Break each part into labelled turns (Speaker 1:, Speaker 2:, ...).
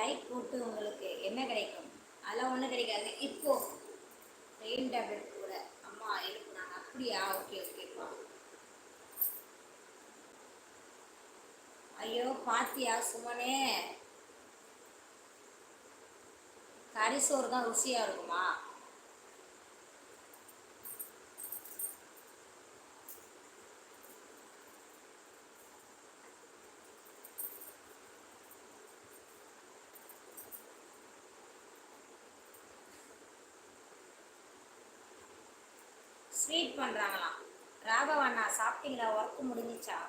Speaker 1: Like போட்டு உங்களுக்கு என்ன கிடைக்கும்? அதெல்லாம் ஒன்றும் கிடைக்காது. இப்போ பெயின் டேப்லெட் கூட அம்மா எழுப்புனாங்க. அப்படியா? ஓகே ஓகேப்பா. ஐயோ பாத்தியா சுமனே, கரிசோறு தான் ருசியாக இருக்குமா? ஸ்வீட் பண்ணுறாங்களாம். ராகவண்ணா சாப்பிட்டீங்களா? ஒர்க்கு முடிஞ்சிச்சா?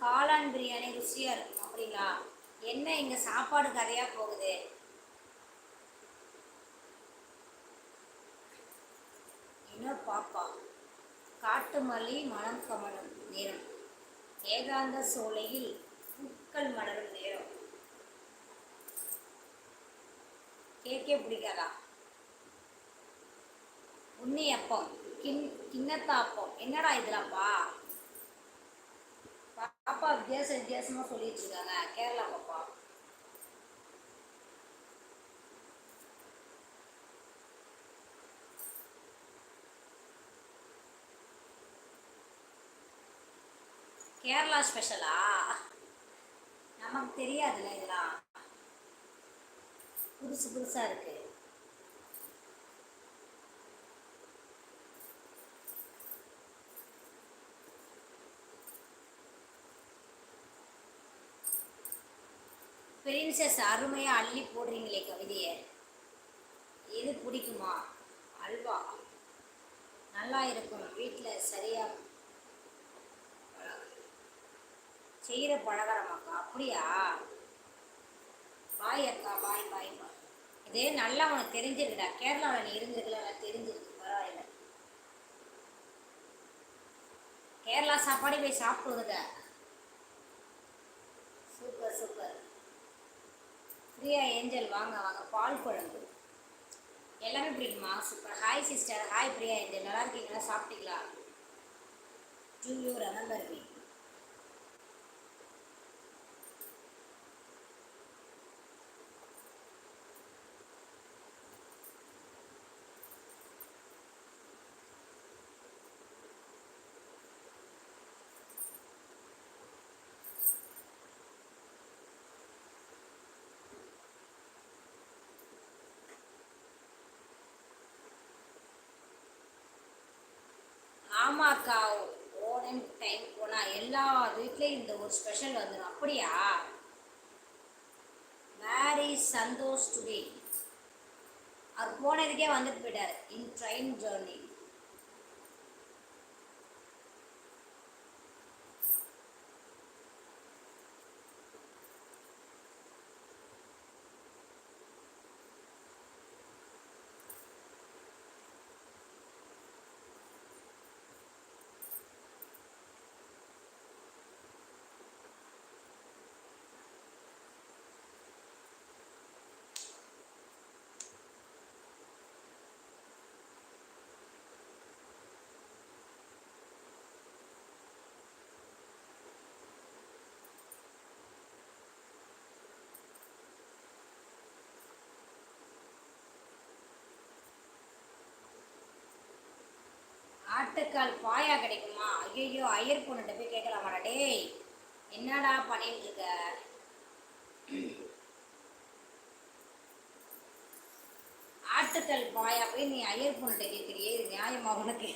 Speaker 1: காளான் பிரியாணி ருசியாக இருக்கும். அப்படிங்களா? என்ன இங்கே சாப்பாடு கரையாக போகுது? என்ன பாப்பா? காட்டு மல்லி மனம் கமலும் நேரம், ஏகாந்த சோலையில் பூக்கள் மலரும் நேரம். கேக்கே பிடிக்காதா? உண்ணி அப்பம், கிண்ணத்தாப்பம், என்னடா இதெல்லாம்ப்பா? பாப்பா வித்தியாசமா சொல்லிட்டு இருக்காங்க. கேரளா பாப்பா. கேரளா ஸ்பெஷலா? நமக்கு தெரியாதுல்ல இதெல்லாம், புதுசா இருக்கு. பிரின்சஸ் அருமையா அள்ளி போடுறீங்களே கவிதையை. எது பிடிக்குமா? அல்வா நல்லா இருக்கும். வீட்டில் சரியா செய்கிற பலகாரமாக்கா? அப்படியா? பாய் அக்கா, பாய் பாய் பாய். இதே நல்லா உனக்கு தெரிஞ்சிருக்குடா. கேரளாவில் நீ இருந்திருக்கல, தெரிஞ்சிருக்கு. பரவாயில்ல. கேரளா சாப்பாடு போய் சாப்பிட்டு வருத. Super super. பிரியா ஏஞ்சல் வாங்க வாங்க. பால் குழம்பு எல்லாமே பிடிக்குமா? Super. Hi sister. Hi Priya Angel, நல்லா இருக்கீங்களா? சாப்பிட்டீங்களா? Do you remember me? ஆமாக்கா, ஓணம் டைம் போனால் எல்லா வீட்லேயும் இந்த ஒரு ஸ்பெஷல் வந்துடும். அப்படியா? வேரி சந்தோஷ் டுடே. அவர் போனதுக்கே வந்துட்டு போயிட்டார் இன் ட்ரெயின் ஜேர்னி. ஆட்டுக்கால் பாயா கிடைக்குமா? ஐயோ, ஐயர் பொண்ணுகிட்ட போய் கேட்கலாமாடா? டேய், என்னடா பண்ணிட்டு இருக்க? ஆட்டுக்கல் பாயா போய் நீ ஐயர் பொண்ணுகிட்ட கேட்குறியே, இது நியாயமா உனக்கு?